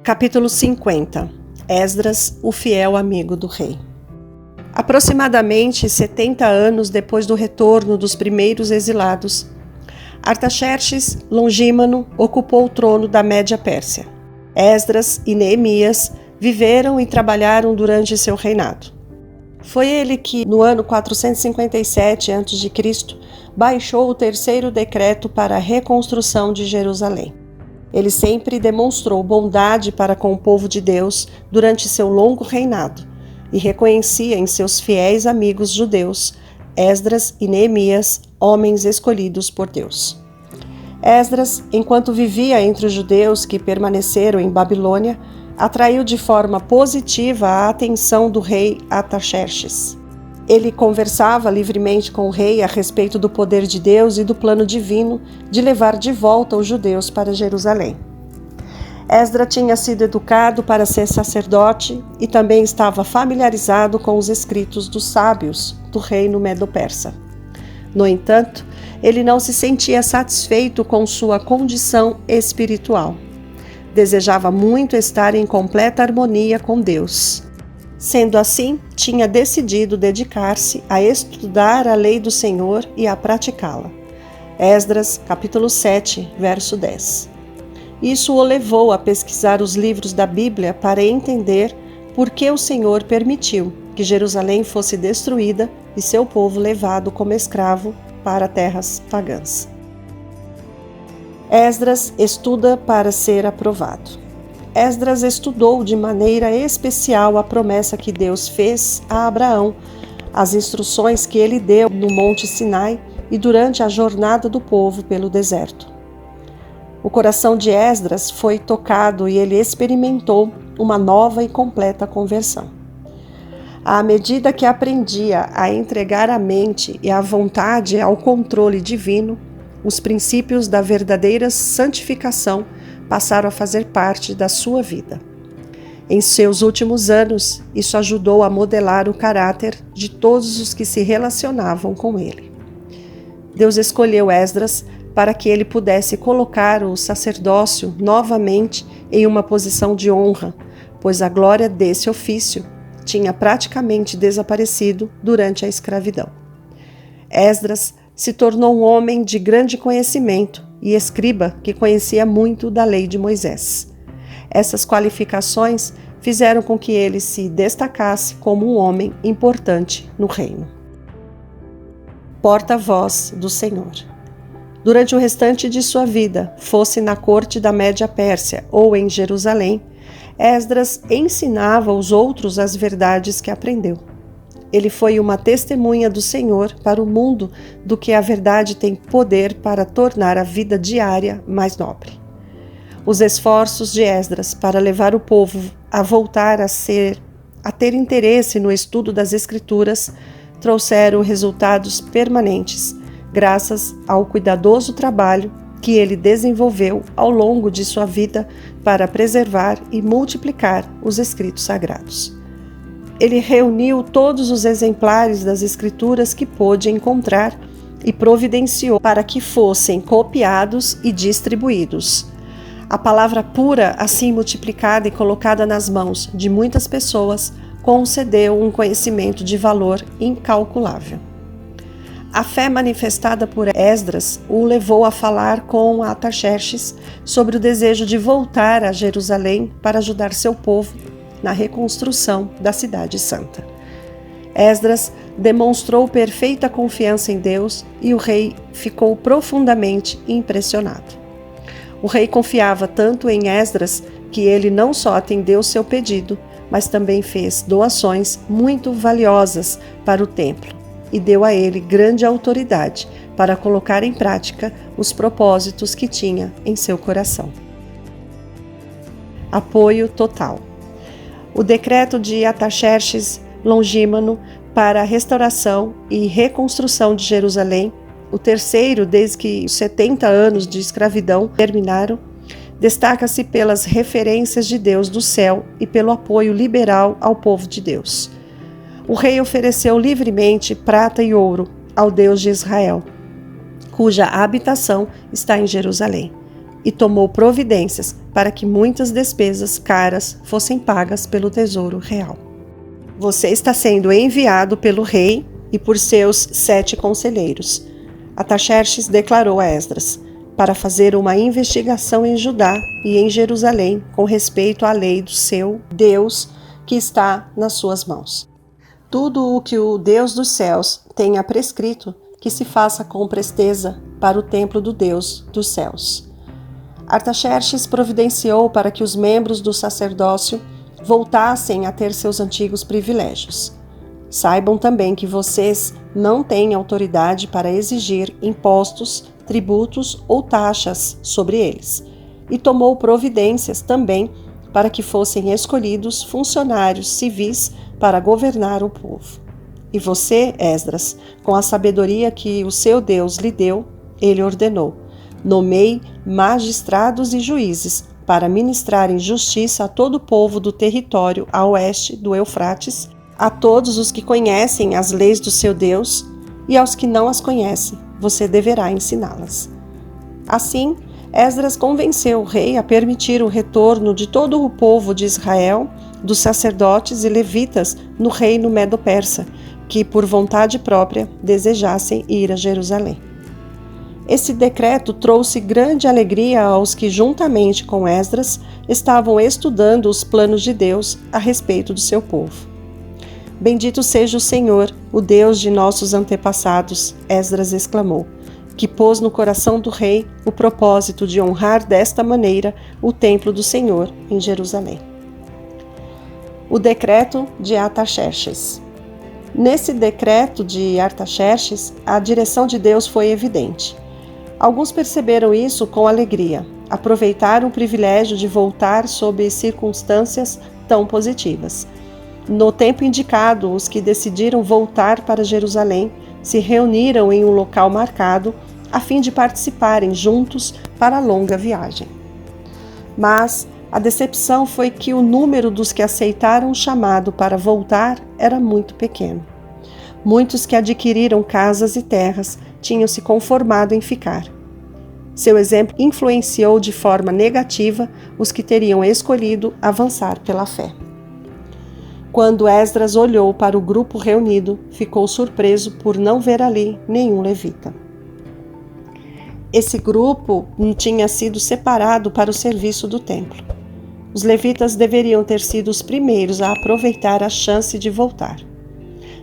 Capítulo 50. Esdras, o fiel amigo do rei. Aproximadamente 70 anos depois do retorno dos primeiros exilados, Artaxerxes Longímano ocupou o trono da Média Pérsia. Esdras e Neemias viveram e trabalharam durante seu reinado. Foi ele que, no ano 457 a.C., baixou o terceiro decreto para a reconstrução de Jerusalém. Ele sempre demonstrou bondade para com o povo de Deus durante seu longo reinado e reconhecia em seus fiéis amigos judeus, Esdras e Neemias, homens escolhidos por Deus. Esdras, enquanto vivia entre os judeus que permaneceram em Babilônia, atraiu de forma positiva a atenção do rei Artaxerxes. Ele conversava livremente com o rei a respeito do poder de Deus e do plano divino de levar de volta os judeus para Jerusalém. Esdras tinha sido educado para ser sacerdote e também estava familiarizado com os escritos dos sábios do reino medo-persa. No entanto, ele não se sentia satisfeito com sua condição espiritual. Desejava muito estar em completa harmonia com Deus. Sendo assim, tinha decidido dedicar-se a estudar a lei do Senhor e a praticá-la. Esdras, capítulo 7, verso 10. Isso o levou a pesquisar os livros da Bíblia para entender por que o Senhor permitiu que Jerusalém fosse destruída e seu povo levado como escravo para terras pagãs. Esdras estuda para ser aprovado. Esdras estudou de maneira especial a promessa que Deus fez a Abraão, as instruções que ele deu no Monte Sinai e durante a jornada do povo pelo deserto. O coração de Esdras foi tocado e ele experimentou uma nova e completa conversão. À medida que aprendia a entregar a mente e a vontade ao controle divino, os princípios da verdadeira santificação passaram a fazer parte da sua vida. Em seus últimos anos, isso ajudou a modelar o caráter de todos os que se relacionavam com ele. Deus escolheu Esdras para que ele pudesse colocar o sacerdócio novamente em uma posição de honra, pois a glória desse ofício tinha praticamente desaparecido durante a escravidão. Esdras se tornou um homem de grande conhecimento e escriba que conhecia muito da lei de Moisés. Essas qualificações fizeram com que ele se destacasse como um homem importante no reino. Porta-voz do Senhor. Durante o restante de sua vida, fosse na corte da Média Pérsia ou em Jerusalém, Esdras ensinava aos outros as verdades que aprendeu. Ele foi uma testemunha do Senhor para o mundo do que a verdade tem poder para tornar a vida diária mais nobre. Os esforços de Esdras para levar o povo a voltar a ter interesse no estudo das Escrituras trouxeram resultados permanentes, graças ao cuidadoso trabalho que ele desenvolveu ao longo de sua vida para preservar e multiplicar os escritos sagrados. Ele reuniu todos os exemplares das Escrituras que pôde encontrar e providenciou para que fossem copiados e distribuídos. A palavra pura, assim multiplicada e colocada nas mãos de muitas pessoas, concedeu um conhecimento de valor incalculável. A fé manifestada por Esdras o levou a falar com Artaxerxes sobre o desejo de voltar a Jerusalém para ajudar seu povo na reconstrução da cidade santa. Esdras demonstrou perfeita confiança em Deus e o rei ficou profundamente impressionado. O rei confiava tanto em Esdras que ele não só atendeu seu pedido, mas também fez doações muito valiosas para o templo e deu a ele grande autoridade para colocar em prática os propósitos que tinha em seu coração. Apoio total. O decreto de Artaxerxes Longímano para a restauração e reconstrução de Jerusalém, o terceiro desde que os 70 anos de escravidão terminaram, destaca-se pelas referências de Deus do céu e pelo apoio liberal ao povo de Deus. O rei ofereceu livremente prata e ouro ao Deus de Israel, cuja habitação está em Jerusalém, e tomou providências para que muitas despesas caras fossem pagas pelo tesouro real. Você está sendo enviado pelo rei e por seus 7 conselheiros. Artaxerxes declarou a Esdras, para fazer uma investigação em Judá e em Jerusalém com respeito à lei do seu Deus que está nas suas mãos. Tudo o que o Deus dos céus tenha prescrito, que se faça com presteza para o templo do Deus dos céus. Artaxerxes providenciou para que os membros do sacerdócio voltassem a ter seus antigos privilégios. Saibam também que vocês não têm autoridade para exigir impostos, tributos ou taxas sobre eles, e tomou providências também para que fossem escolhidos funcionários civis para governar o povo. E você, Esdras, com a sabedoria que o seu Deus lhe deu, ele ordenou: nomeie magistrados e juízes para ministrarem justiça a todo o povo do território a oeste do Eufrates, a todos os que conhecem as leis do seu Deus, e aos que não as conhecem, você deverá ensiná-las. Assim, Esdras convenceu o rei a permitir o retorno de todo o povo de Israel, dos sacerdotes e levitas no reino medo-persa, que por vontade própria desejassem ir a Jerusalém. Esse decreto trouxe grande alegria aos que, juntamente com Esdras, estavam estudando os planos de Deus a respeito do seu povo. Bendito seja o Senhor, o Deus de nossos antepassados, Esdras exclamou, que pôs no coração do rei o propósito de honrar desta maneira o templo do Senhor em Jerusalém. O decreto de Artaxerxes. Nesse decreto de Artaxerxes, a direção de Deus foi evidente. Alguns perceberam isso com alegria, aproveitaram o privilégio de voltar sob circunstâncias tão positivas. No tempo indicado, os que decidiram voltar para Jerusalém se reuniram em um local marcado a fim de participarem juntos para a longa viagem. Mas a decepção foi que o número dos que aceitaram o chamado para voltar era muito pequeno. Muitos que adquiriram casas e terras tinham se conformado em ficar. Seu exemplo influenciou de forma negativa os que teriam escolhido avançar pela fé. Quando Esdras olhou para o grupo reunido, ficou surpreso por não ver ali nenhum levita. Esse grupo tinha sido separado para o serviço do templo. Os levitas deveriam ter sido os primeiros a aproveitar a chance de voltar.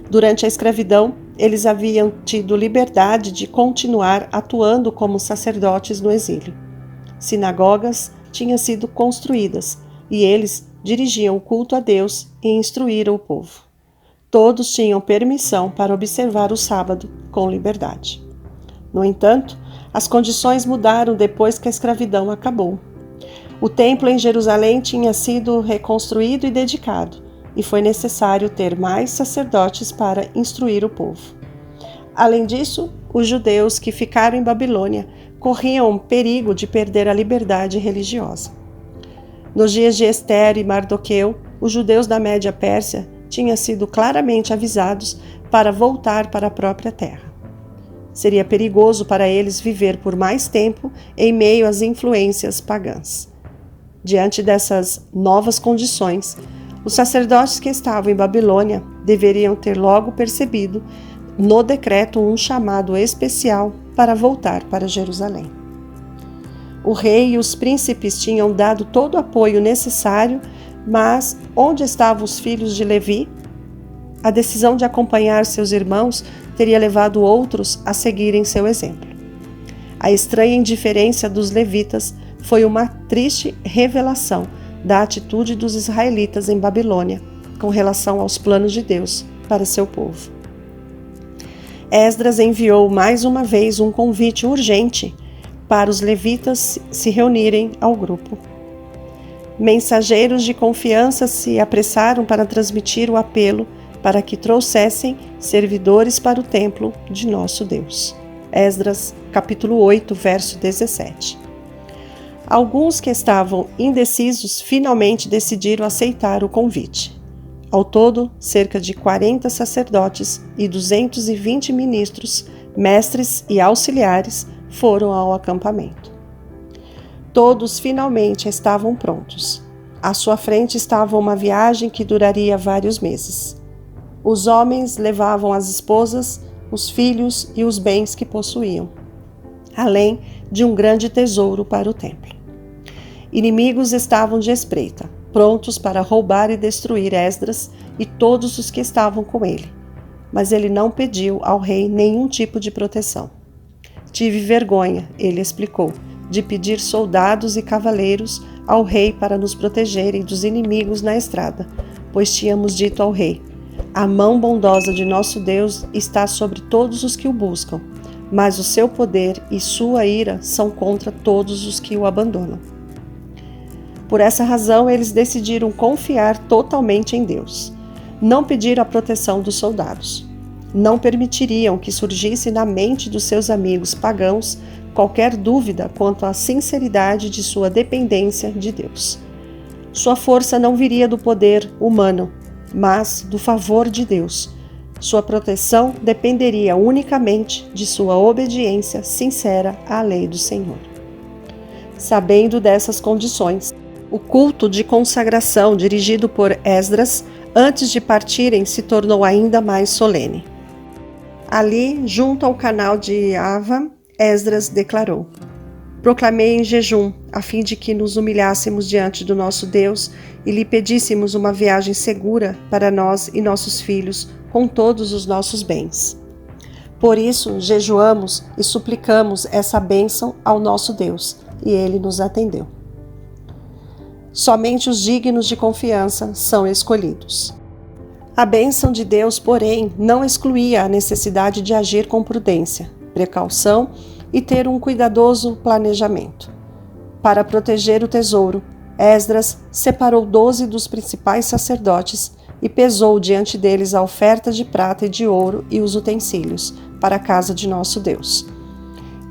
Durante a escravidão, eles haviam tido liberdade de continuar atuando como sacerdotes no exílio. Sinagogas tinham sido construídas e eles dirigiam o culto a Deus e instruíram o povo. Todos tinham permissão para observar o sábado com liberdade. No entanto, as condições mudaram depois que a escravidão acabou. O templo em Jerusalém tinha sido reconstruído e dedicado, e foi necessário ter mais sacerdotes para instruir o povo. Além disso, os judeus que ficaram em Babilônia corriam perigo de perder a liberdade religiosa. Nos dias de Ester e Mardoqueu, os judeus da Média Pérsia tinham sido claramente avisados para voltar para a própria terra. Seria perigoso para eles viver por mais tempo em meio às influências pagãs. Diante dessas novas condições, os sacerdotes que estavam em Babilônia deveriam ter logo percebido no decreto um chamado especial para voltar para Jerusalém. O rei e os príncipes tinham dado todo o apoio necessário, mas onde estavam os filhos de Levi? A decisão de acompanhar seus irmãos teria levado outros a seguirem seu exemplo. A estranha indiferença dos levitas foi uma triste revelação da atitude dos israelitas em Babilônia com relação aos planos de Deus para seu povo. Esdras enviou mais uma vez um convite urgente para os levitas se reunirem ao grupo. Mensageiros de confiança se apressaram para transmitir o apelo para que trouxessem servidores para o templo de nosso Deus. Esdras, capítulo 8, verso 17. Alguns que estavam indecisos finalmente decidiram aceitar o convite. Ao todo, cerca de 40 sacerdotes e 220 ministros, mestres e auxiliares foram ao acampamento. Todos finalmente estavam prontos. À sua frente estava uma viagem que duraria vários meses. Os homens levavam as esposas, os filhos e os bens que possuíam, além de um grande tesouro para o templo. Inimigos estavam de espreita, prontos para roubar e destruir Esdras e todos os que estavam com ele. Mas ele não pediu ao rei nenhum tipo de proteção. Tive vergonha, ele explicou, de pedir soldados e cavaleiros ao rei para nos protegerem dos inimigos na estrada, pois tínhamos dito ao rei: a mão bondosa de nosso Deus está sobre todos os que o buscam, mas o seu poder e sua ira são contra todos os que o abandonam. Por essa razão, eles decidiram confiar totalmente em Deus. Não pediram a proteção dos soldados. Não permitiriam que surgisse na mente dos seus amigos pagãos qualquer dúvida quanto à sinceridade de sua dependência de Deus. Sua força não viria do poder humano, mas do favor de Deus. Sua proteção dependeria unicamente de sua obediência sincera à lei do Senhor. Sabendo dessas condições, o culto de consagração dirigido por Esdras antes de partirem se tornou ainda mais solene. Ali, junto ao canal de Ava, Esdras declarou: proclamei em jejum, a fim de que nos humilhássemos diante do nosso Deus e lhe pedíssemos uma viagem segura para nós e nossos filhos, com todos os nossos bens. Por isso, jejuamos e suplicamos essa bênção ao nosso Deus, e ele nos atendeu. Somente os dignos de confiança são escolhidos. A bênção de Deus, porém, não excluía a necessidade de agir com prudência, precaução e ter um cuidadoso planejamento. Para proteger o tesouro, Esdras separou 12 dos principais sacerdotes e pesou diante deles a oferta de prata e de ouro e os utensílios para a casa de nosso Deus.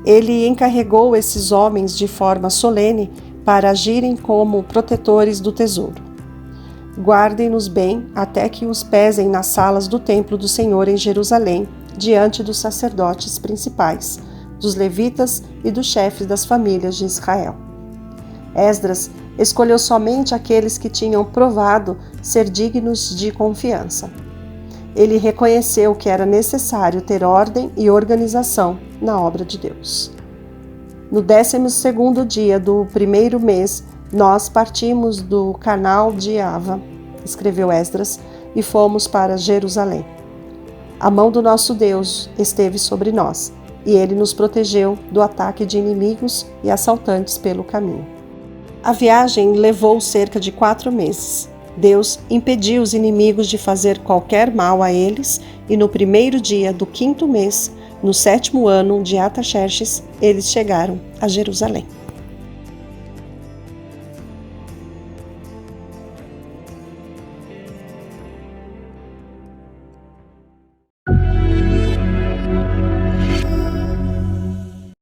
Ele encarregou esses homens de forma solene para agirem como protetores do tesouro. Guardem-nos bem até que os pesem nas salas do templo do Senhor em Jerusalém, diante dos sacerdotes principais, dos levitas e dos chefes das famílias de Israel. Esdras escolheu somente aqueles que tinham provado ser dignos de confiança. Ele reconheceu que era necessário ter ordem e organização na obra de Deus. No 12º dia do primeiro mês, nós partimos do canal de Ava, escreveu Esdras, e fomos para Jerusalém. A mão do nosso Deus esteve sobre nós, e ele nos protegeu do ataque de inimigos e assaltantes pelo caminho. A viagem levou cerca de 4 meses. Deus impediu os inimigos de fazer qualquer mal a eles, e no primeiro dia do 5º mês, no 7º ano de Artaxerxes, eles chegaram a Jerusalém.